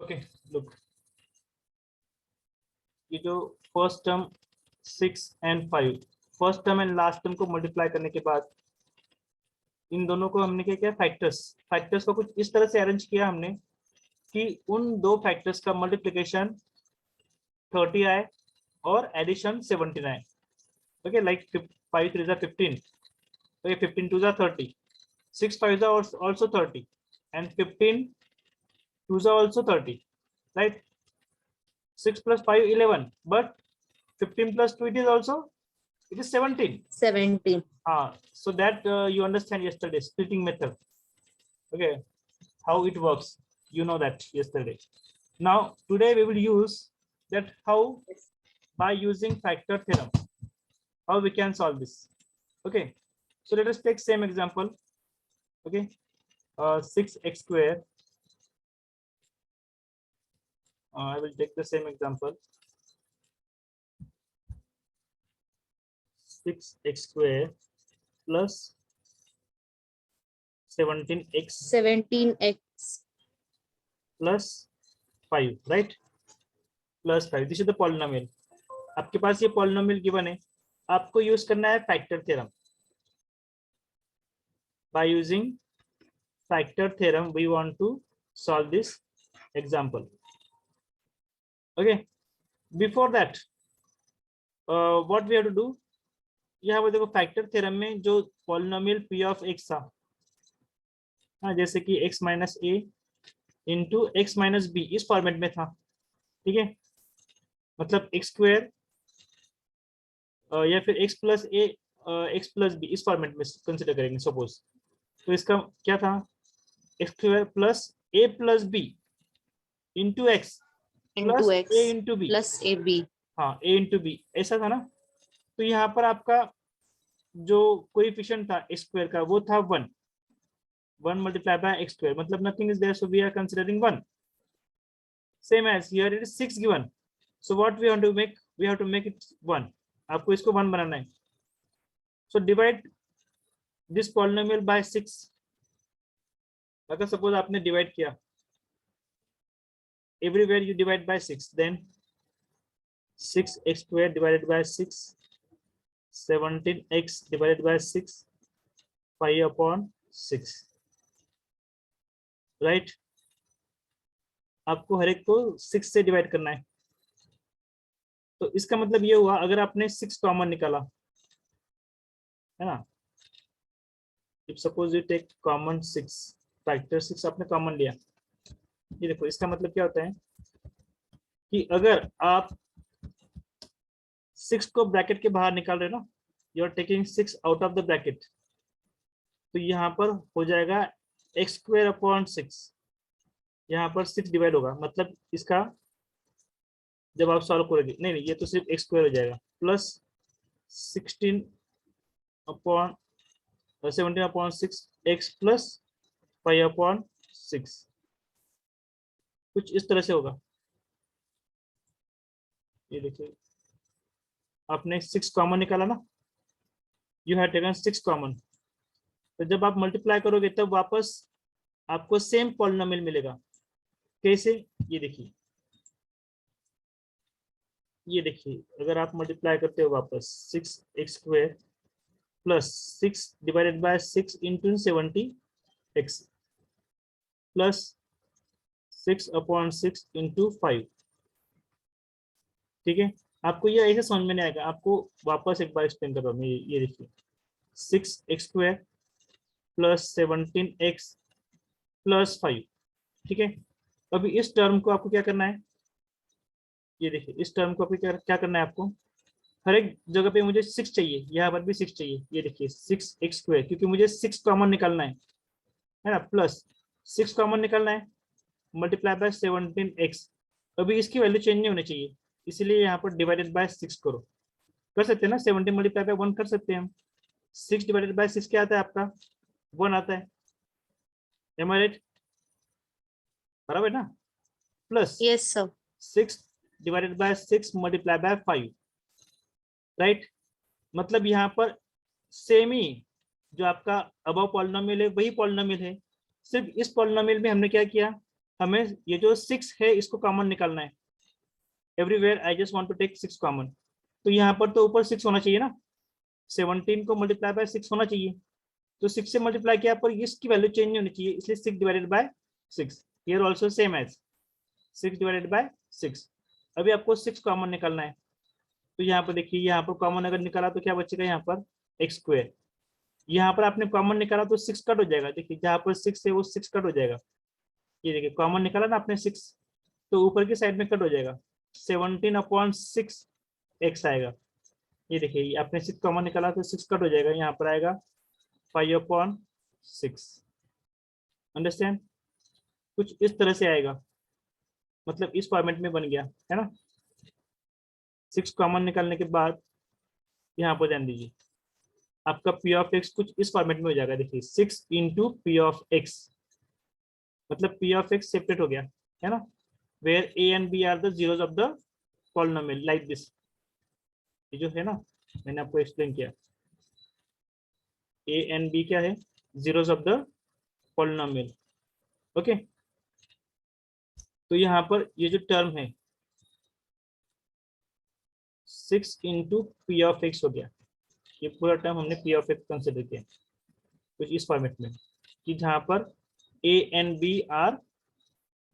Okay look, ये जो first term 6 and 5, first term and last term को multiply करने के बाद इन दोनों को हमने क्या किया, फैक्टर्स को कुछ इस तरह से अरेंज किया हमने कि उन दो फैक्टर्स का मल्टीप्लिकेशन 30 आए और एडिशन 17 आए। Okay, like 5 3 15, okay 15 2 30, 6 5 also 30 and 15 2 also 30, right? 6 plus 5 11, but 15 plus 2 it is 17. So that you understand yesterday splitting method. Okay, how it works, you know that yesterday. Now today we will use that, how by using factor theorem how we can solve this. Okay, so let us take same example. Okay, 6x square, I will take the same example. 6x square plus 17x plus 5, right? Plus 5, this is the polynomial. आपके पास ये polynomial given है, आपको use करना है factor theorem. By using factor theorem we want to solve this example. Okay, before that what we have to do, यहाँ पर देखो factor theorem में जो पॉलिनोमियल p of x था, हाँ, जैसे कि x माइनस ए इंटू एक्स माइनस बी इस फॉर्मेट में था, ठीक है, मतलब x स्क्वायर या फिर x plus a x plus b इस फॉर्मेट में कंसिडर करेंगे सपोज। तो इसका क्या था, x square plus a plus b into x plus a into b plus a b, हाँ a इंटू बी ऐसा था ना। तो यहाँ पर आपका जो कोएफिशिएंट था x स्क्वायर का वो था 1 multiplied by x square, मतलब nothing is there, so we are considering 1. Same as here it is 6 given, so what we want to make, we have to make it 1. आपको इसको 1 बनाना है, so divide this polynomial by 6. अगर suppose आपने divide किया, everywhere you divide by 6, then 6x square divided by 6, 17x divided by 6, 5 upon 6, right आपको हर एक को 6 से डिवाइड करना है। तो इसका मतलब ये हुआ, अगर आपने 6 कॉमन निकाला है ना, if suppose you take common 6, factor 6 आपने कॉमन लिया, ये देखो इसका मतलब क्या होता है कि अगर आप 6 को ब्रैकेट के बाहर निकाल रहे हो ना, you are taking 6 out of the bracket, तो यहाँ पर हो जाएगा एक्स स्क्वायर अपॉन 6, यहाँ पर 6 डिवाइड होगा, मतलब इसका जब आप सॉल्व करोगे, नहीं ये तो सिर्फ एक्स स्क्वायर हो जाएगा, plus 16 upon 17 upon 6 x plus 5 upon 6, कुछ इस तरह से होगा। ये देखिए आपने 6 कॉमन निकाला ना, यू हैव टेकन 6 कॉमन, तो जब आप मल्टीप्लाई करोगे तब वापस आपको सेम पॉलिनोमियल मिलेगा। कैसे, ये देखिए अगर आप मल्टीप्लाई करते हो वापस 6x square plus 6 divided by 6 into 70x plus 6 upon 6 into 5, ठीक है। आपको ये ऐसे समझ में नहीं आएगा, आपको वापस एक बार एक्सप्लेन कर रहा हूँ। ये देखिए 6x square plus 17x plus 5, ठीक है। अभी इस टर्म को आपको क्या करना है, ये देखिए इस टर्म को क्या करना है आपको, हर एक जगह पे मुझे 6 चाहिए, यहाँ पर भी 6 चाहिए। ये देखिए 6x स्क्वायर, क्योंकि मुझे 6 कॉमन निकालना है ना, प्लस 6 कॉमन निकालना है, मल्टीप्लाई बाय 17x। अभी इसकी वैल्यू चेंज नहीं होनी चाहिए, इसलिए यहाँ पर डिवाइडेड बाय 6 करो, कर सकते हैं ना, 17 मल्टीप्लाई बाय 1 कर सकते हैं हम। 6 डिवाइडेड बाय 6 क्या आता है आपका, 1 आता है, एम आई राइट, बराबर ना, plus yes sir 6 divided by 6 multiply by 5, right. मतलब यहाँ पर सेम ही जो आपका अबव पॉलिनोमियल है वही पॉलिनोमियल है, सिर्फ इस पॉलिनोमियल में हमने क्या किया, हमें ये जो 6 है इसको कॉमन निकालना है। Everywhere I just want to take 6 common. तो यहाँ पर तो ऊपर 6 होना चाहिए ना, 17 को मल्टीप्लाई बाय 6 होना चाहिए। तो 6 से मल्टीप्लाई किया पर इसकी वैल्यू चेंज नहीं होनी चाहिए, इसलिए 6 divided by 6 here also same as 6 divided by 6। अभी आपको 6 कॉमन निकालना है। तो यहाँ पर देखिए, यहाँ पर कॉमन अगर निकाला तो क्या बचेगा, यहाँ पर एक्स स्क्वायर। यहाँ पर आपने कॉमन निकाला तो 6 कट हो जाएगा। देखिए जहाँ पर 6 है वो 6 कट हो जाएगा। ये देखिए कॉमन निकाला ना आपने 6, तो ऊपर की साइड में कट हो जाएगा, 17/6 एक्स आएगा। ये देखिए आपने 6 कॉमन निकाला तो 6 कट हो जाएगा, यहाँ पर आएगा 5/6। अंडरस्टैंड? कुछ इस तरह से आएगा, मतलब इस फॉर्मेट में बन गया है ना। 6 कॉमन निकालने के बाद यहाँ पर ध्यान दीजिए, आपका पी ऑफ एक्स कुछ इस फॉर्मेट में हो जाएगा। देखिए 6 इंटू पी ऑफ एक्स, मतलब पी ऑफ एक्स सेपरेट हो गया है ना, where a and b are the zeros of the polynomial like this. ये जो है ना, मैंने आपको एक्सप्लेन किया, ए एंड बी क्या है, zeros of the polynomial. Okay, तो यहाँ पर ये जो टर्म है 6 इंटू पी ऑफ एक्स हो गया। ये पूरा टर्म हमने पी ऑफ एक्स कंसिडर किया कुछ इस फॉर्मेट में, कि जहां पर a and b are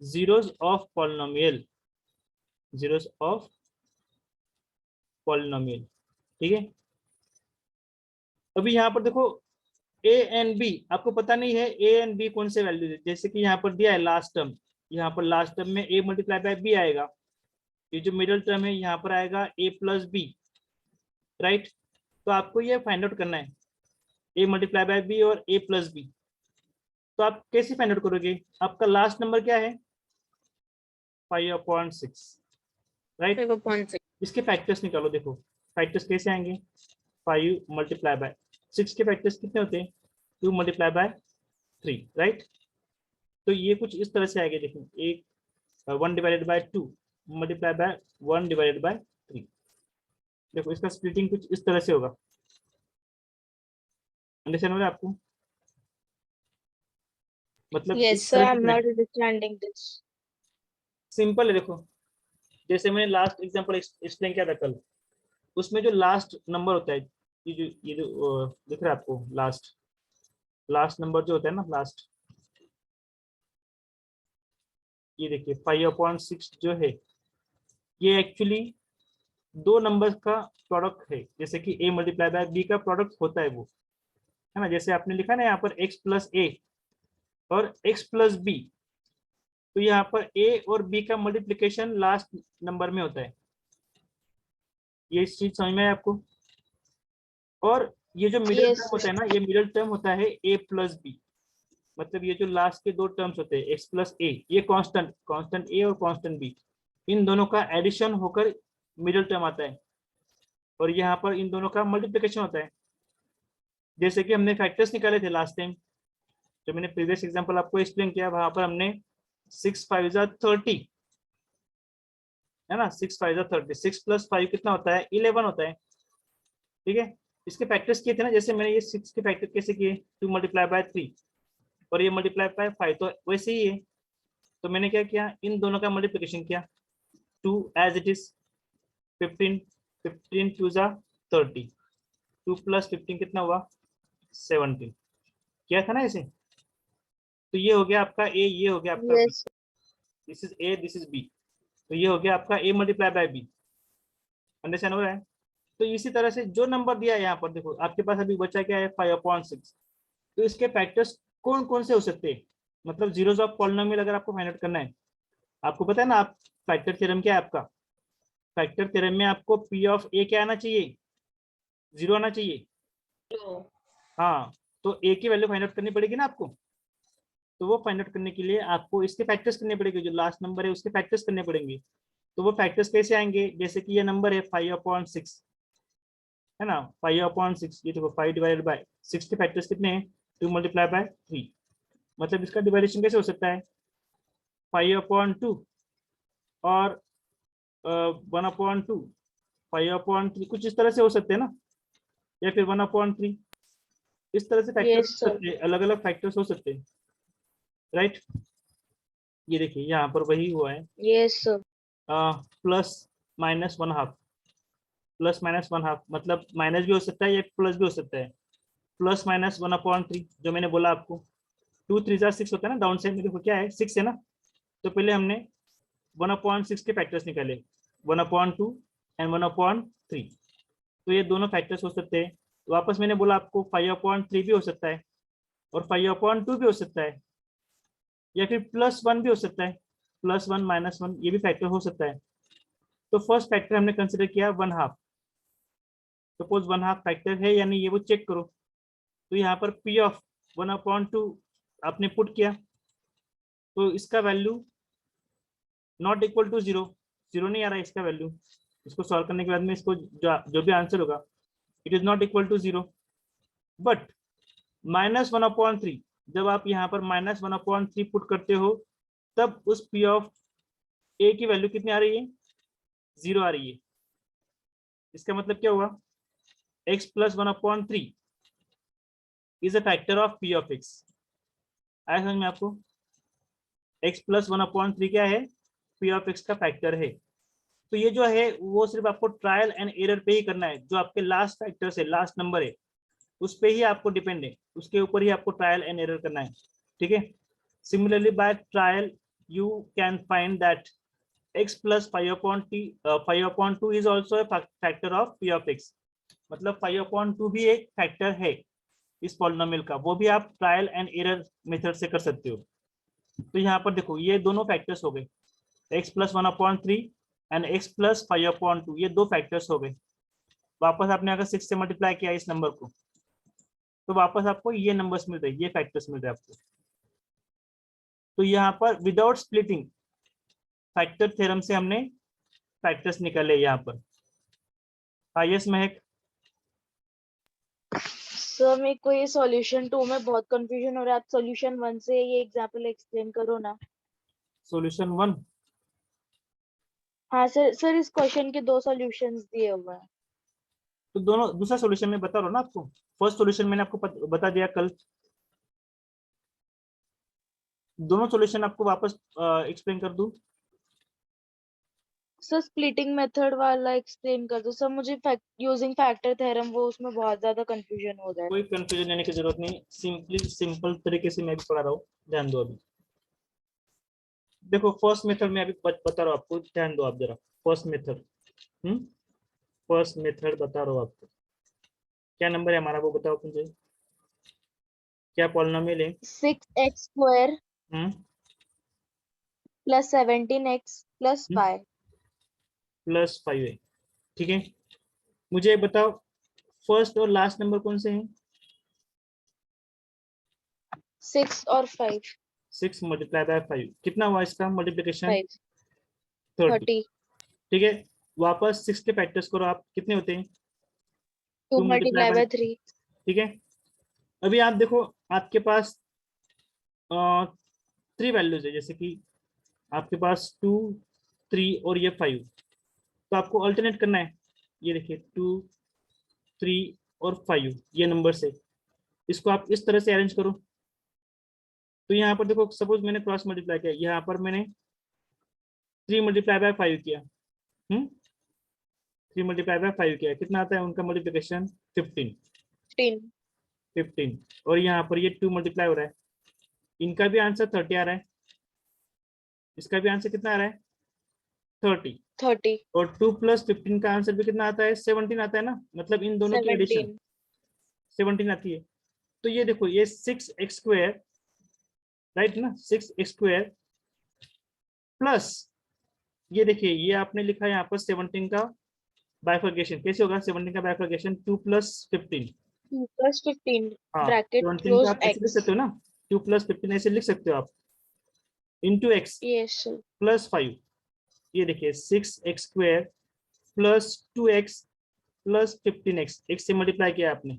zeros of polynomial, zeros of polynomial. ठीक है, अभी यहाँ पर देखो ए एंड बी आपको पता नहीं है ए एंड बी कौन से वैल्यू है। जैसे कि यहाँ पर दिया है लास्ट टर्म, यहाँ पर लास्ट टर्म में ए मल्टीप्लाई बाय बी आएगा। ये जो मिडिल टर्म है यहाँ पर आएगा ए प्लस बी, राइट। तो आपको ये फाइंड आउट करना है ए मल्टीप्लाई बाय बी और ए प्लस बी। तो आप कैसे फाइंड आउट करोगे, आपका लास्ट नंबर क्या है 5/6, राइट। 5/6 इसके फैक्टर्स निकालो। देखो फैक्टर्स कैसे आएंगे, 5 मल्टीप्लाई बाय 6 के फैक्टर्स कितने होते हैं, 2 मल्टीप्लाई बाय 3, राइट। तो ये कुछ इस तरह से आएगा। देखो एक 1 divided by 2 multiply by 1 divided by 3। देखो इसका स्प्लिटिंग कुछ इस तरह से होगा। अंडरस्टैंड हो रहा है आपको, मतलब Yes, इस sir. तरह I'm से not understanding this. सिंपल है। देखो जैसे मैंने लास्ट एग्जांपल एक्सप्लेन किया था कल, उसमें जो लास्ट नंबर होता है, ये जो दिख रहा है आपको, लास्ट नंबर जो होता है ना, लास्ट, ये देखिए 5/6 जो है, ये एक्चुअली दो नंबर का प्रोडक्ट है। जैसे कि a मल्टीप्लाई बाय b का प्रोडक्ट होता है वो, है ना। जैसे आपने लिखा ना यहाँ पर x प्लस a और x प्लस b, तो यहाँ पर a और b का मल्टीप्लिकेशन लास्ट नंबर में होता है। ये इस चीज समझ में है आपको। और ये जो मिडिल Yes, टर्म sir. होता है ना, ये मिडिल टर्म होता है a प्लस b, मतलब ये जो लास्ट के दो टर्म्स होते हैं x प्लस a, ये कांस्टेंट a और कांस्टेंट b, इन दोनों का एडिशन होकर मिडिल टर्म आता है। और यहाँ पर इन दोनों का मल्टीप्लिकेशन होता है। जैसे कि हमने फैक्टर्स निकाले थे लास्ट टाइम, जो मैंने प्रीवियस एग्जांपल आपको एक्सप्लेन किया, वहां पर हमने 6 5 30 है ना, 6 5 30, 6 प्लस 5 कितना होता है, 11 होता है। ठीक है, इसके फैक्टर्स किए थे ना, जैसे मैंने ये 6 के फैक्टर कैसे किए, 2 मल्टीप्लाई बाय 3 और ये मल्टीप्लाई बाय 5, तो वैसे ही है। तो मैंने क्या किया, इन दोनों का मल्टीप्लिकेशन किया, 2 एज इट इज, 15 15 2 30, 2 प्लस 15 कितना हुआ 17, किया था ना ऐसे। तो ये हो गया आपका ए, ये हो गया आपका b, Yes. This is a, this is b. तो ये हो गया आपका a multiply by b. Understand हो रहा है। तो इसी तरह से जो नंबर दिया है यहाँ पर, देखो आपके पास अभी बचा क्या है 5/6, तो इसके फैक्टर्स कौन कौन से हो सकते हैं, मतलब जीरोस ऑफ पॉलिनोमियल अगर आपको फाइंड आउट करना है। आपको पता है ना, आप फैक्टर थ्योरम क्या है आपका, फैक्टर थ्योरम में आपको पी ऑफ ए क्या आना चाहिए, 0 आना चाहिए। No. हाँ, तो ए की वैल्यू फाइंड आउट करनी पड़ेगी ना आपको। तो वो फाइंड आउट करने के लिए आपको इसके फैक्टर्स करने पड़ेंगे, जो लास्ट नंबर है उसके फैक्टर्स करने पड़ेंगे। तो वो फैक्टर्स कैसे आएंगे, जैसे कि ये नंबर है 5/6 है ना, 5/6, ये देखो 5 डिवाइडेड बाय 6 के फैक्टर्स कितने हैं, 2 मल्टीप्लाई बाय 3, मतलब इसका डिवाइडेशन कैसे हो सकता है 5/2 और 1/2, 5/3, कुछ इस तरह से हो सकते हैं ना, या फिर 1/3, इस तरह से फैक्टर्स Yes, हो sir. सकते हैं, अलग अलग फैक्टर्स हो सकते हैं, राइट। ये देखिए यहाँ पर वही हुआ है, Yes, sir. Plus minus one half, plus minus one half, मतलब माइनस भी हो सकता है या प्लस भी हो सकता है। Plus minus one upon three, जो मैंने बोला आपको, टू थ्री जार सिक्स होता है ना, डाउन साइड में देखो क्या है, सिक्स है ना। तो पहले हमने वन अपॉन सिक्स के फैक्टर्स निकाले, one upon to and one upon three. तो ये दोनों फैक्टर्स हो सकते हैं। वापस मैंने बोला आपको फाइव अपॉन थ्री भी हो सकता है, और फाइव अपॉन टू भी हो सकता है, या फिर प्लस वन भी हो सकता है, प्लस वन माइनस वन, ये भी फैक्टर हो सकता है। तो फर्स्ट फैक्टर हमने कंसिडर किया one half. Suppose one half factor है या नहीं ये वो चेक करो। तो यहाँ पर p of one upon two आपने पुट किया, तो इसका value not equal to zero, zero नहीं आ रहा है इसका वैल्यू। इसको सॉल्व करने के बाद में इसको जो भी आंसर होगा, it is not equal to zero. But minus one upon three, जब आप यहाँ पर minus one upon three put करते हो, तब उस पी ऑफ ए की वैल्यू कितनी आ रही है, जीरो आ रही है। इसका मतलब क्या हुआ, x plus one upon three is a factor of P of x. आया समझ में आपको, x plus one upon three क्या है, पी ऑफ एक्स का फैक्टर है। तो ये जो है वो सिर्फ आपको ट्रायल एंड एरर पे ही करना है, जो आपके लास्ट फैक्टर से लास्ट नंबर है उस पे ही आपको डिपेंड है, उसके ऊपर ही आपको ट्रायल एंड एरर करना है, ठीक है। Similarly by trial you can find that x plus five upon two is also factor of P of x. मतलब फाइव अपॉन टू भी एक फैक्टर है इस पॉलिनोमियल का, वो भी आप ट्रायल एंड एरर मेथड से कर सकते हो। तो यहाँ पर देखो ये दोनों फैक्टर्स हो गए, x plus one upon three and x plus five upon two, ये दो फैक्टर्स हो गए। वापस आपने अगर सिक्स से मल्टीप्लाई किया इस नंबर को, तो वापस आपको ये नंबर्स मिल रहे हैं, ये फैक्टर्स मिल रहे हैं आपको। तो यहाँ पर विदाउट स्प्लिटिंग फैक्टर थ्योरम से हमने फैक्टर्स निकाले यहाँ पर। यस महक। सर मेरे को ये सॉल्यूशन 2 में बहुत कंफ्यूजन हो रहा है, आप सॉल्यूशन 1 से ये एग्जांपल एक्सप्लेन करो ना। सॉल्यूशन वन, हाँ सर, सर इस क्वेश्चन के 2 सॉल्यूशंस दिए हुए हैं। तो दोनों दूसरा सॉल्यूशन में बता रहा हूँ ना आपको, फर्स्ट सॉल्यूशन मैंने आपको बता दिया कल, दोनों सॉल्यूशन आपको वापस एक्सप्लेन कर दूं। सर स्प्लिटिंग मेथड वाला एक्सप्लेन कर दो सर, मुझे यूजिंग फैक्टर थ्योरम वो उसमें बहुत ज्यादा कंफ्यूजन हो रहा है। कोई कंफ्यूजन लेने की जरूरत नहीं, सिंपली सिंपल तरीके से मैं भी पढ़ा रहा हूँ, ध्यान दो। अभी देखो फर्स्ट मेथड में अभी बता रहा हूँ आपको, ध्यान दो आप जरा। फर्स्ट मेथड, फर्स्ट मेथड बता रहा हूँ आपको, क्या नंबर है हमारा वो बताओ मुझे, क्या पॉलिनोमियल है। 6x square hmm plus 17x plus 5। Plus five है, ठीक है। मुझे बताओ फर्स्ट और लास्ट नंबर कौन से हैं। 6 और 5। सिक्स मल्टीप्लाई बाय फाइव, कितना हुआ इसका मल्टीप्लीकेशन, 5 30, 30। ठीक है। वापस सिक्स के फैक्टर्स करो आप, कितने होते हैं, 2 two multiply multiply by, by 3। ठीक है। अभी आप देखो आपके पास थ्री वैल्यूज है, जैसे कि आपके पास टू, थ्री और ये फाइव, तो आपको अल्टरनेट करना है। ये देखिए टू, थ्री और फाइव, ये नंबर से इसको आप इस तरह से अरेंज करो। तो यहाँ पर देखो सपोज मैंने क्रॉस मल्टीप्लाई किया, यहाँ पर मैंने थ्री मल्टीप्लाई बाय फाइव किया, थ्री मल्टीप्लाई बाय फाइव किया, कितना आता है उनका मल्टीप्लिकेशन, 15, 15। 15। और यहाँ पर ये टू मल्टीप्लाई हो रहा है, इनका भी आंसर 30 आ रहा है, इसका भी आंसर कितना आ रहा है 30। 30। और 2 प्लस 15 का आंसर भी कितना आता है, 17 आता है ना, मतलब इन दोनों की एडिशन 17। 17 आती है। तो ये देखो ये 6x स्क्वायर, राइट ना, 6x स्क्वायर प्लस ये देखिए ये आपने लिखा है यहाँ पर 17 का बाइफर्केशन, कैसे होगा 17 का बाइफर्केशन, 2 प्लस 15। 2 प्लस 15 हाँ ब्रैकेट 17 का क्लोज आप ऐसे लिख x। सकते हो ना, 2 प्लस 15 ऐसे लिख सकते हो आप, into x yes sir. Plus 5। ये देखिए 6x square plus 2x plus 15x, x से मल्टीप्लाई किया आपने,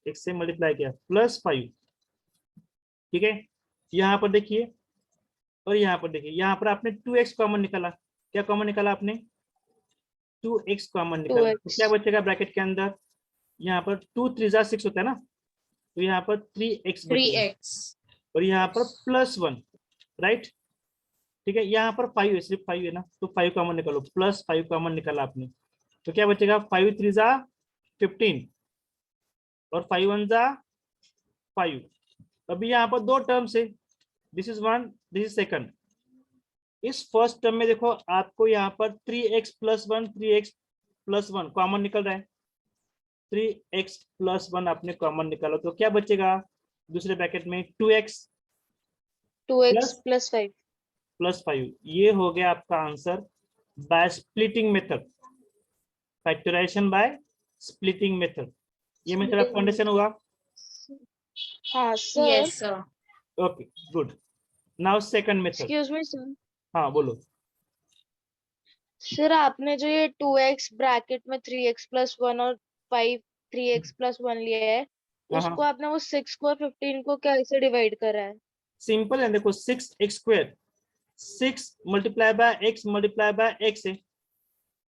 x से मल्टीप्लाई किया प्लस 5, ठीक है। यहाँ पर देखिए और यहाँ पर देखिए, यहाँ पर आपने 2x कॉमन निकाला, क्या कॉमन निकाला आपने, 2x कॉमन निकाला, तो 2x। क्या बचेगा ब्रैकेट के अंदर, यहाँ पर 2 3 6 होता है ना, तो यहाँ पर 3x बचेगा, 3x। और यहाँ पर प्लस 1, राइट। ठीक है, यहाँ पर 5 है, सिर्फ 5 है ना, तो 5 कॉमन निकालो, +5 कॉमन निकाला आपने, तो क्या बचेगा, 5 3 जा 15 और 5 1 जा 5। अभी यहाँ पर दो टर्म्स है, this is one, this is second. इस फर्स्ट टर्म में देखो आपको यहाँ पर 3x+1 3x+1 कॉमन निकल रहा है, 3x+1 आपने कॉमन निकाला तो क्या बचेगा दूसरे ब्रैकेट में, 2x 2x प्लस plus 5। +5। ये हो गया आपका answer by splitting method, factorisation by splitting method. ये मेथड आपको अंडरस्टैंड होगा? हाँ sir. Yes, sir. Okay good. Now second method. Excuse me sir. हाँ बोलो। सर आपने जो ये 2x ब्रैकेट में 3x+1 और 5 3x+1 लिया है, उसको हाँ आपने वो 6 को और 15 को कैसे डिवाइड करा है? सिंपल है, देखो 6x², 6 मल्टीप्लाई बाय x है,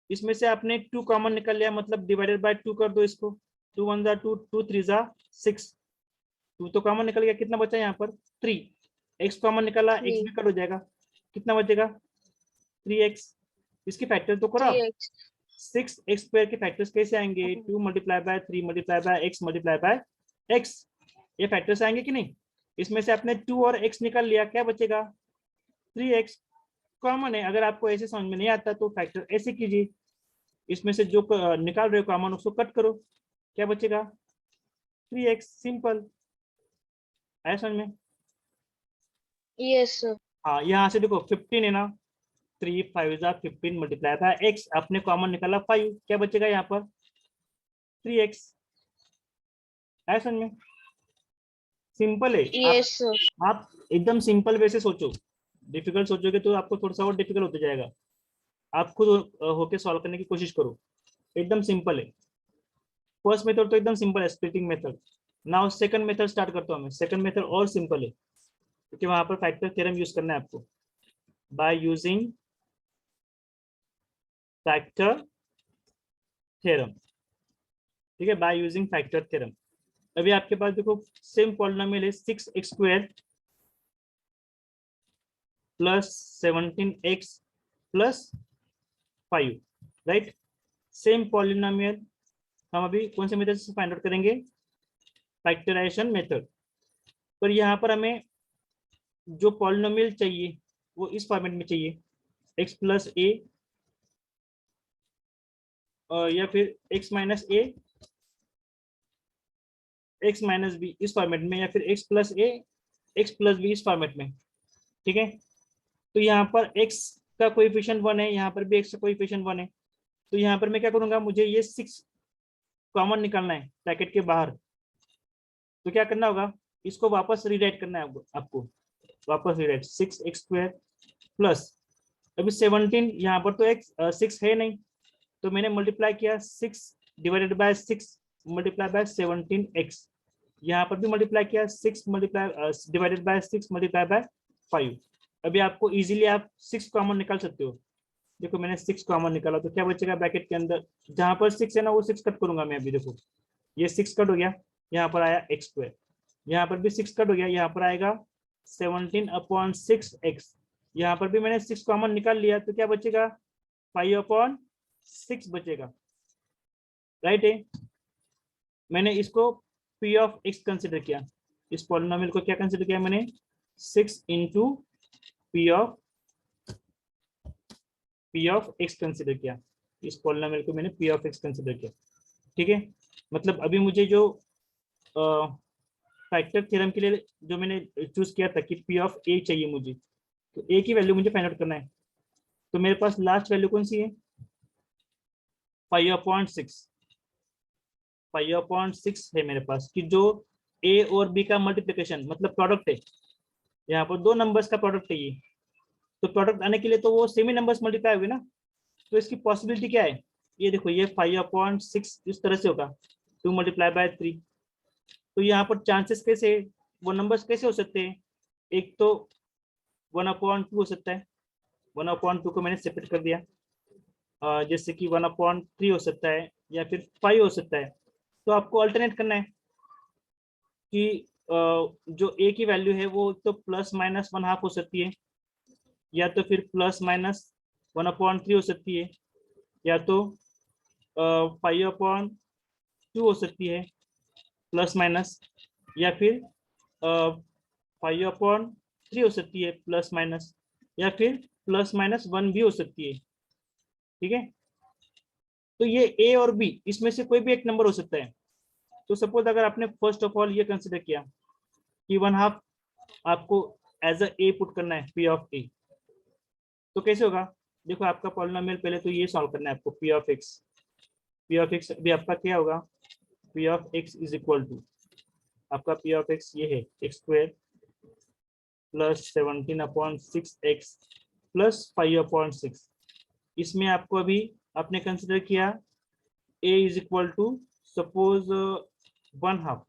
इसमें से आपने 2 कॉमन निकल लिया, मतलब डिवाइडेड बाय 2 कर दो इसको, 2 1 जा 2, 2 3 जा 6, 2 तो कॉमन निकल गया, कितना बचा यहाँ पर 3, x कॉमन निकला, x भी कट हो जाएगा, कितना बचेगा 3x। इसकी फैक्टर तो करो आप, 3x। 6x² के फैक्टर्स कैसे आएंगे, 2 multiply by 3 multiply by x multiply by x, ये फैक्टर्स आएंगे कि नहीं। इसमें से आपने 2 और x निकाल लिया, क्या बचेगा 3x कॉमन है। अगर आपको ऐसे समझ में नहीं आता तो फैक्टर ऐसे कीजिए, इसमें से जो निकाल रहे हो कॉमन उसको कट करो, क्या बचेगा 3x, सिंपल। आया समझ में? Yes sir. हाँ यहाँ से देखो 15 है ना, 3 5 जा 15 मल्टीप्लाई बाय x, आपने कॉमन निकाला 5, क्या बचेगा यहाँ पर 3x। आया समझ में? सिंपल है। Yes sir. आप एकदम सिंपल वे से सोचो, डिफिकल्ट सोचोगे तो आपको थोड़ा सा और डिफिकल्ट होता जाएगा। आप खुद होके सॉल्व करने की कोशिश करो, एकदम सिंपल है। फर्स्ट मेथड तो एकदम सिंपल है, splitting method. Now second method start करता हूँ मैं। सेकंड मेथड और सिंपल है, क्योंकि वहां पर फैक्टर थ्योरम यूज करना है आपको, बाय यूजिंग फैक्टर थ्योरम। ठीक है, बाय यूजिंग फैक्टर थ्योरम। अभी आपके पास देखो सेम पॉलिनोमियल है 6x² plus 17x plus 5, right. Same polynomial हम अभी कौन से मेथड से फाइंड आउट करेंगे, फैक्टराइजेशन मेथड। पर यहाँ पर हमें जो पॉलिनोमियल चाहिए वो इस फॉर्मेट में चाहिए, x+a या फिर x-a x-b इस फॉर्मेट में, या फिर x+a x+b इस फॉर्मेट में। ठीक है, तो यहाँ पर x का कोएफिशिएंट 1 है, यहाँ पर भी x का कोएफिशिएंट 1 है, तो यहाँ पर मैं क्या करूंगा, मुझे ये 6 कॉमन निकालना है ब्रैकेट के बाहर, तो क्या करना होगा, इसको वापस रीराइट करना है आपको, वापस रीराइट 6x² प्लस, अभी 17 यहाँ पर तो x 6 है नहीं, तो मैंने मल्टीप्लाई किया 6 divided by 6 multiply by 17x, यहाँ पर भी मल्टीप्लाई किया 6 multiply divided by 6 multiply by 5। अभी आपको इजीली आप 6 कॉमन निकाल सकते हो। देखो मैंने 6 कॉमन निकाला, तो क्या बचेगा ब्रैकेट के अंदर, जहां पर 6 है ना वो 6 कट करूंगा मैं। अभी देखो ये 6 कट हो गया, यहाँ पर आया x², यहाँ पर भी 6 कट हो गया, यहाँ पर आएगा 17/6x, यहाँ पर भी मैंने 6 कॉमन निकाल लिया, तो क्या बचेगा 5/6 बचेगा, राइट है। मैंने इसको p ऑफ x कंसिडर किया, इस पॉलिनोमियल को क्या कंसिडर किया मैंने, 6 into p of x consider किया, इस पॉलिनोमियल को मैंने p ऑफ x कंसिडर किया। ठीक है, मतलब अभी मुझे जो फैक्टर थ्योरम के लिए जो मैंने चूज किया था कि p ऑफ a चाहिए मुझे, तो a की वैल्यू मुझे फाइंड आउट करना है, तो मेरे पास लास्ट वैल्यू कौन सी है 5/6, 5/6 है मेरे पास, कि जो a और b का मल्टीप्लिकेशन मतलब प्रोडक्ट है, यहाँ पर दो नंबर्स का प्रोडक्ट है ये, तो प्रोडक्ट आने के लिए तो वो सेमी नंबर्स मल्टीप्लाई हुए ना, तो इसकी पॉसिबिलिटी क्या है, ये देखो ये 5/6 इस तरह से होगा 2 मल्टीप्लाई बाय 3, तो यहाँ पर चांसेस कैसे, वो नंबर्स कैसे हो सकते हैं, एक तो 1/2 हो सकता है, 1/2 को मैंने सेपरेट कर दिया, जैसे कि 1/3 हो सकता है, या फिर 5 हो सकता है। तो आपको अल्टरनेट करना है कि जो a की वैल्यू है वो तो ±1/2 हो सकती है, या तो फिर प्लस माइनस 1/3 हो सकती है, या तो 5/2 हो सकती है प्लस माइनस, या फिर 5/3 हो सकती है प्लस माइनस, या फिर +-1 भी हो सकती है। ठीक है, तो ये ए और बी इसमें से कोई भी एक नंबर हो सकता है। तो सपोज अगर आपने फर्स्ट ऑफ ऑल ये कंसिडर किया कि 1/2 आपको एज अ ए पुट करना है पी ऑफ ए, तो कैसे होगा? देखो आपका पॉलिनोमियल पहले तो ये सॉल्व करना है आपको, पी ऑफ एक्स भी आपका क्या होगा? P of x is equal to, आपका पी ऑफ एक्स ये है x² प्लस 17/6x प्लस 5/6। इसमें आपको अभी आपने कंसिडर किया a is equal to suppose 1/2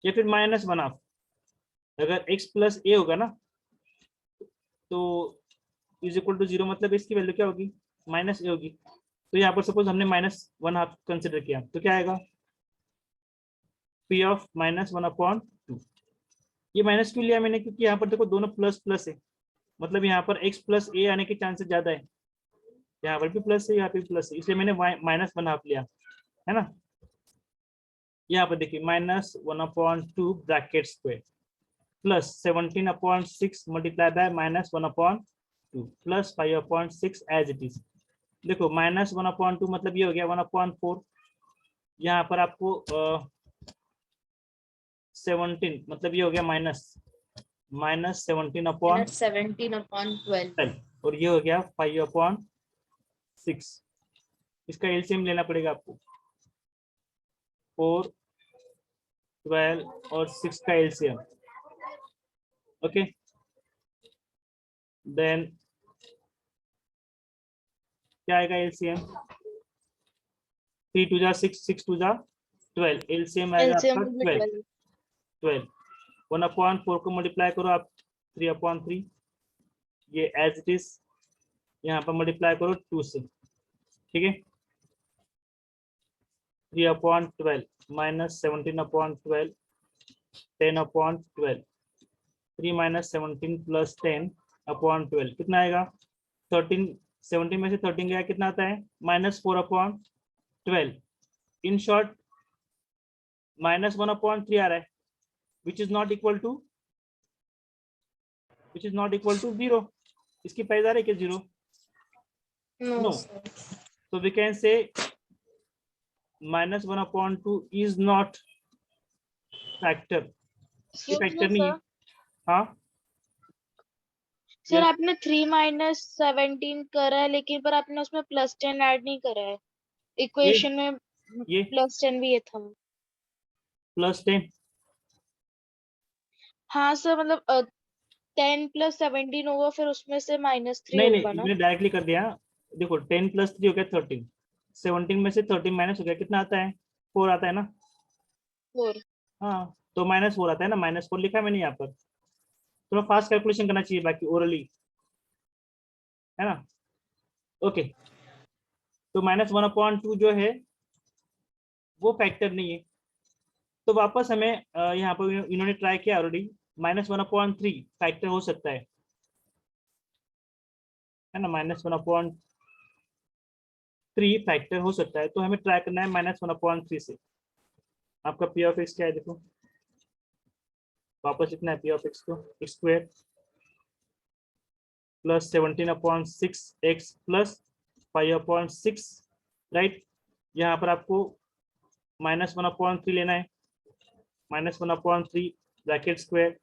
या फिर -1/2। अगर x प्लस a होगा ना, तो इज इक्वल टू 0, मतलब इसकी वैल्यू क्या होगी? -a होगी। तो यहाँ पर सपोज हमने -1/2 कंसिडर किया, तो क्या आएगा? p of -1/2। ये माइनस क्यों लिया मैंने? क्योंकि यहाँ पर देखो दोनों प्लस प्लस है, मतलब यहाँ पर x प्लस a आने के चांसेस ज्यादा है। यहाँ पर भी प्लस है, यहाँ पे भी प्लस है, इसलिए मैंने -1/2 लिया, है ना। यहाँ पर देखिए -1/2 bracket square plus 17/6 multiply by -1/2 plus 5/6 as it is. देखो -1/2 मतलब ये हो गया 1/4। यहाँ पर आपको 17 मतलब ये हो गया -17/12 और ये हो गया 5/6। इसका एलसीएम लेना पड़ेगा आपको, 4, 12 और 6 का एलसीएम। ओके, देन क्या आएगा एलसीएम? 3 2 जा 6, 6 2 जा 12, एलसीएम आएगा एलसीएम आपका will be 12। 12. 12 1/4 को मल्टीप्लाई करो आप 3/3, ये एज इट इज यहाँ पर मल्टीप्लाई करो 2 से। ठीक है, 3/12 माइनस 17/12 10/12, 3 माइनस 17 प्लस 10/12 कितना आएगा? 13। 17 में से 13 गया, कितना आता है? -4/12। इन शॉर्ट -1/3 आ रहा है, which is not equal to 0। इसकी प्राइस आ रही है क्या 0? No. So we can say -1/2 is not factor। ये फैक्टर नहीं है। हाँ सर आपने 3 - 17 करा है, लेकिन पर आपने उसमें +10 ऐड नहीं करा है। इक्वेशन में ये +10 भी ये था। +10 हाँ सर, मतलब 10 + 17 होगा, फिर उसमें से -3 नहीं होगा ना। मैंने डायरेक्टली कर दिया। देखो 10 + 3 हो गया 13, 17 में से 13 माइनस हो गया, कितना आता है? 4 आता है ना। 4। हाँ तो -4 आता है ना, -4 लिखा है मैंने यहाँ पर। थोड़ा फास्ट कैलकुलेशन करना चाहिए बाकी ओरली, है ना। ओके, तो -1/2 जो है वो फैक्टर नहीं है। तो वापस हमें यहाँ पर इन्होंने ट्राई किया ऑलरेडी, -1/3 फैक्टर हो सकता है ना। -1/3 फैक्टर हो सकता है, तो हमें ट्राई करना है -1/3 से। आपका पी ऑफ एक्स क्या है? देखो वापस इतना है पी ऑफ एक्स को, x² plus 17/6x plus 5/6, right. यहाँ पर आपको -1/3 लेना है, -1/3 bracket square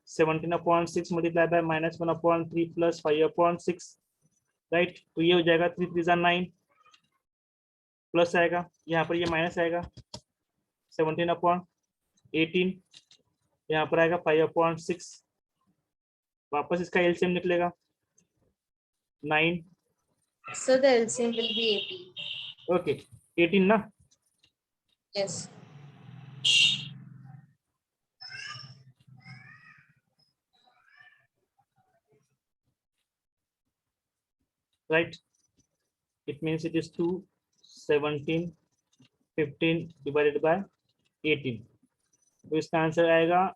17/6 multiply bye -1/3 plus 5/6, right. तो ये हो जाएगा 3 3 9 प्लस आएगा, यहाँ पर ये माइनस आएगा 17/18, यहाँ पर आएगा 5/6, वापस इसका एलसीएम निकलेगा 9। So the LCM will be 18. Okay 18 ना। Yes. Right, it means it is 2 17 15 divided by 18। तो इसका आंसर आएगा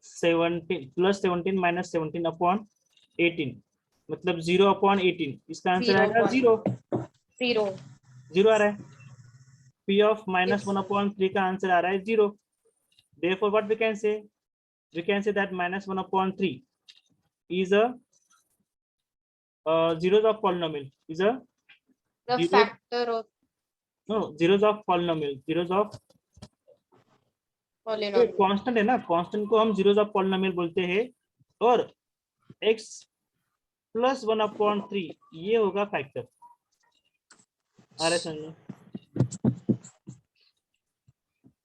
17 + 17 - 17/18। मतलब 0/18, इसका आंसर आएगा 0 0. 0 आ रहा है। P of -1/3 का आंसर आ रहा है 0। Therefore what we can say? We can say that -1/3 is a zeros of polynomial, is a The zero, factor of no, zeros of polynomial, zeros of polynomial. Constant है ना, constant को हम zeros of polynomial बोलते हैं, और x + 1/3 ये होगा factor. आ रहा है समझ में?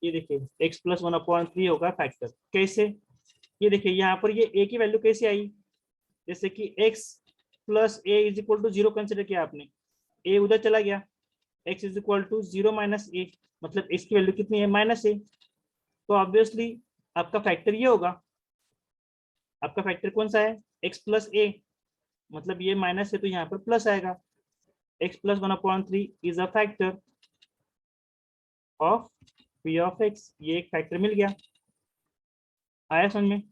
ये देखिए x + 1/3 होगा फैक्टर। कैसे? ये देखिए यहाँ पर ये a की वैल्यू कैसे आई, जैसे कि x + a = 0 कंसिडर किया आपने, a उधर चला गया, x = 0 - a, मतलब x की वैल्यू कितनी है, -a। तो ऑब्वियसली आपका फैक्टर ये होगा, आपका फैक्टर कौन सा है, x + a, मतलब ये माइनस है तो यहाँ पर प्लस आएगा। x + 1/3 is a factor of p of x, ये एक फैक्टर मिल गया। आया समझ में?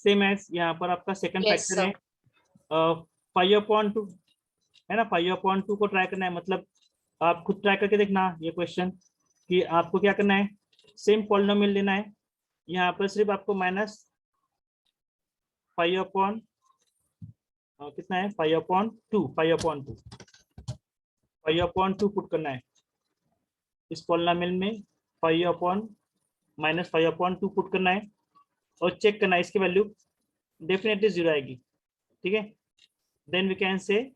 सेम एज यहाँ पर आपका सेकंड Yes, फैक्टर है 5/2, है ना। 5/2 को ट्राई करना है, मतलब आप खुद ट्राई करके देखना ये क्वेश्चन, कि आपको क्या करना है, सेम पॉलिनोमियल लेना है। यहाँ पर सिर्फ आपको -5/, कितना है, 5/2 पुट करना है इस पॉलिनोमियल में। 5/-2 पुट करना है और चेक करना है इसकी वैल्यू डेफिनेटली 0 आएगी, ठीक है। Then we can say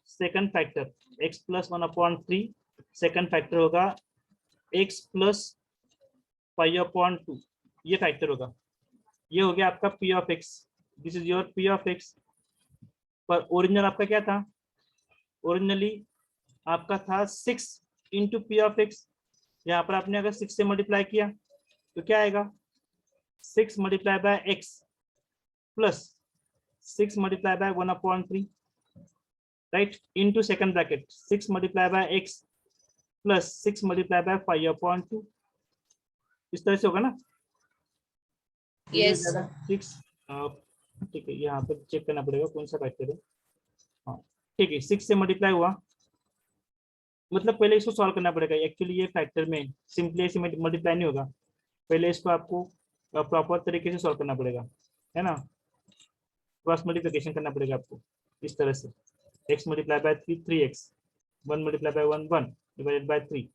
second factor x + 1/3, second factor होगा x + 5/2, ये फैक्टर होगा। ये हो गया आपका p of x, this is your p of x। पर ओरिजिनल आपका क्या था, ओरिजिनली आपका था 6 × p of x। यहाँ पर आपने अगर 6 से मल्टीप्लाई किया तो क्या आएगा, 6 × x plus 6 × 1/3, right, into second bracket 6 × x plus 6 × 5/2, इस तरह से होगा ना। Yes, sir. 6, ठीक है, यहाँ पर चेक करना पड़ेगा कौन सा फैक्टर है। हाँ ठीक है, 6 से मल्टीप्लाई हुआ, मतलब पहले इसको सॉल्व करना पड़ेगा। एक्चुअली ये फैक्टर में सिंपली ऐसे मल्टीप्लाई नहीं होगा, पहले इसको आपको प्रॉपर तरीके से सॉल्व करना पड़ेगा, है ना। क्रॉस मल्टीप्लिकेशन करना पड़ेगा आपको इस तरह से, x × 3 3x, 1 × 1 1 / 3।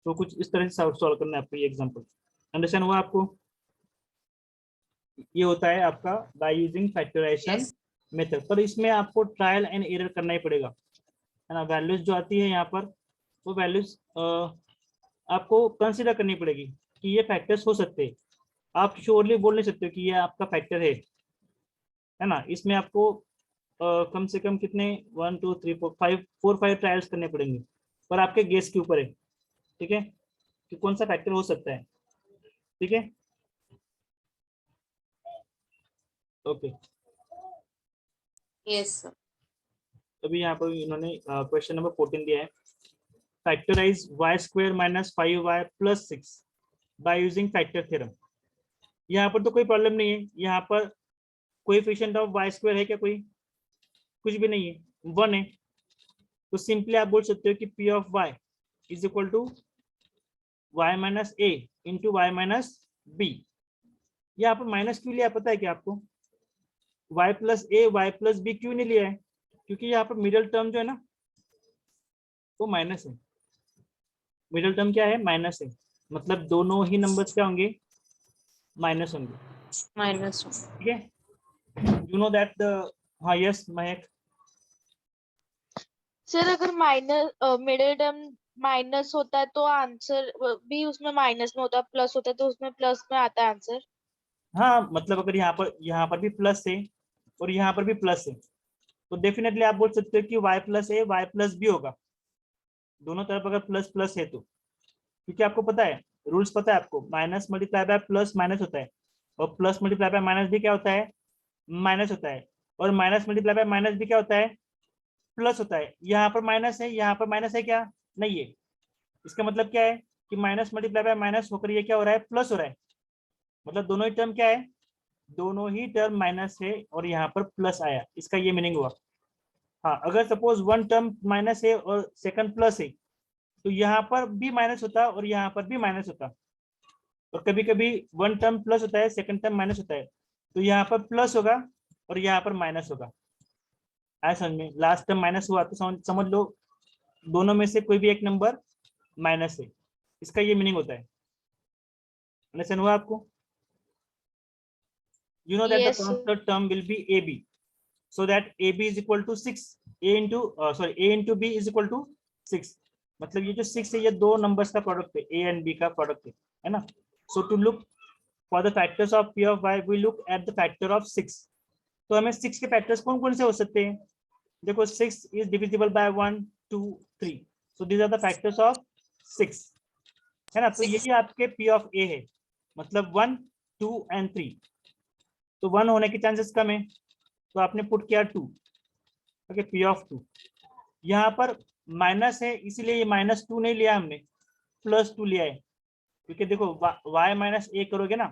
तो कुछ इस तरह से सॉल्व करना है आपको ये एग्जांपल। अंडरस्टैंड हुआ आपको? ये होता है आपका by using factorisation Yes. Method. पर इसमें आपको ट्रायल एंड एरर करना ही पड़ेगा, है ना। वैल्यूज जो आती है यहाँ पर, वो वैल्यूज आपको कंसीडर करनी पड़ेगी कि ये फैक्टर्स हो सकते हैं। आप श्योरली बोल नहीं सकते कि ये आपका फैक्टर है ना। इसमें आपको कम से कम कितने 1 2 3 4 5 ट्रायल्स करने पड़ेंगे, पर आपके गेस के ऊपर है, ठीक है, कि कौन सा फैक्टर हो सकता है, ठीक है। Okay, Yes, sir. अभी यहाँ पर इन्होंने क्वेश्चन नंबर 14 दिया है, factorise y² - 5y + 6 by using factor theorem. यहाँ पर तो कोई प्रॉब्लम नहीं है, यहाँ पर कोएफिशिएंट ऑफ y² है क्या, कोई कुछ भी नहीं है, 1 है। तो सिंपली आप बोल सकते हो कि p of y = y - a × y - b। यहाँ पर माइनस क्यों लिया पता है क्या आपको, y + a y + b क्यों नहीं लिया है, क्योंकि यहाँ पर मिडिल टर्म जो है ना वो माइनस है। मिडिल टर्म क्या है, माइनस है, मतलब दोनों ही नंबर्स क्या होंगे, माइनस होंगे, -1. ठीक है। यू नो दैट द, हाँ यस महक, सर अगर माइनस मिडिल टर्म माइनस होता है तो आंसर भी उसमें माइनस में होता है, प्लस होता है तो उसमें प्लस में आता है आंसर। हाँ मतलब अगर यहाँ पर भी प्लस है और यहाँ पर भी प्लस है, तो डेफिनेटली आप बोल सकते हो कि y + a y + b होगा, दोनों तरफ अगर प्लस प्लस है तो। क्योंकि आपको पता है, रूल्स पता है आपको, minus multiply by plus minus होता है, और प्लस मल्टीप्लाई बाय माइनस भी क्या होता है, माइनस होता है, और माइनस मल्टीप्लाई बाय माइनस भी क्या होता है, प्लस होता है। यहाँ पर माइनस है, यहाँ पर माइनस है क्या, नहीं है। इसका मतलब क्या है कि माइनस मल्टीप्लाई बाय माइनस होकर ये क्या हो रहा है, प्लस हो रहा है, मतलब दोनों ही टर्म क्या है, दोनों ही टर्म माइनस है और यहाँ पर प्लस आया, इसका ये मीनिंग हुआ। हाँ, अगर सपोज वन टर्म माइनस है और सेकंड प्लस है तो यहाँ पर भी माइनस होता और यहाँ पर भी माइनस होता। और कभी कभी वन टर्म प्लस होता है, सेकंड टर्म माइनस होता है, तो यहाँ पर प्लस होगा और यहाँ पर माइनस होगा। आया समझ में? लास्ट टर्म माइनस हुआ तो समझ लो दोनों में से कोई भी एक नंबर माइनस है, इसका ये मीनिंग होता है। अंडरस्टैंड हुआ आपको? You know that Yes, the sir. constant term will be AB, so that AB is equal to 6, A into B is equal to 6। मतलब ये जो 6 है ये दो नंबर्स का प्रोडक्ट है, A and B का प्रोडक्ट है ना? So to look for the factors of P of Y, we look at the factor of 6। तो हमें 6 के फैक्टर्स कौन कौन से हो सकते हैं? देखो 6 is divisible by 1, 2, 3, so these are the factors of 6, है ना? तो यही आपके P of A है, मतलब 1, 2 and 3। तो 1 होने के चांसेस कम है, तो आपने पुट किया 2, ओके, P of 2। यहाँ पर माइनस है इसीलिए ये -2 नहीं लिया हमने, +2 लिया है, क्योंकि देखो y माइनस a करोगे ना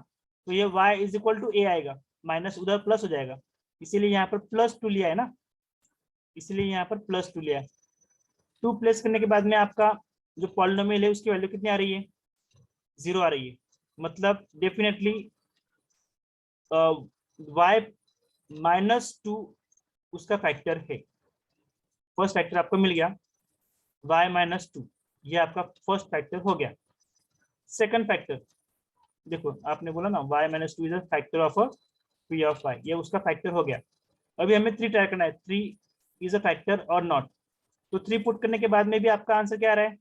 तो ये y is equal to a आएगा, माइनस उधर प्लस हो जाएगा, इसीलिए यहाँ पर +2 लिया है ना, इसलिए यहाँ पर +2 लिया है। 2 प्लेस करने के बाद में आपका जो पॉलिनोमियल है उसकी वैल्यू कितनी आ रही है? 0 आ रही है। मतलब डेफिनेटली y -2 उसका फैक्टर है। फर्स्ट फैक्टर आपको मिल गया y -2, ये आपका फर्स्ट फैक्टर हो गया। सेकंड फैक्टर देखो, आपने बोला ना y -2 is a factor of p of y, ये उसका फैक्टर हो गया। अभी हमें 3 ट्राई करना है, 3 इज अ फैक्टर और नॉट। तो 3 पुट करने के बाद में भी आपका आंसर क्या आ रहा है?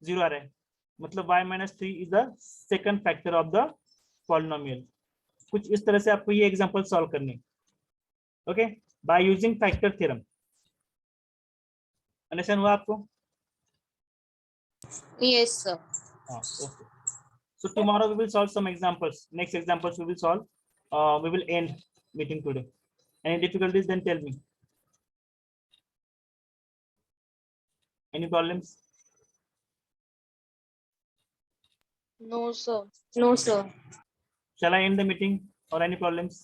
0 आ रहा है, मतलब y -3 is the second factor of the polynomial. कुछ इस तरह से आपको ये एग्जांपल सॉल्व करनी, okay, bye using factor theorem. Understand हुआ आपको? Yes, sir. Okay. So tomorrow we will solve some examples. Next examples we will solve. We will end meeting today. Any difficulties? Then tell me. Any problems? No, sir. No, sir. Shall I end the meeting or any problems?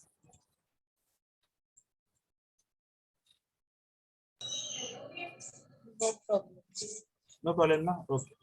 No problem. No problem, no? Okay.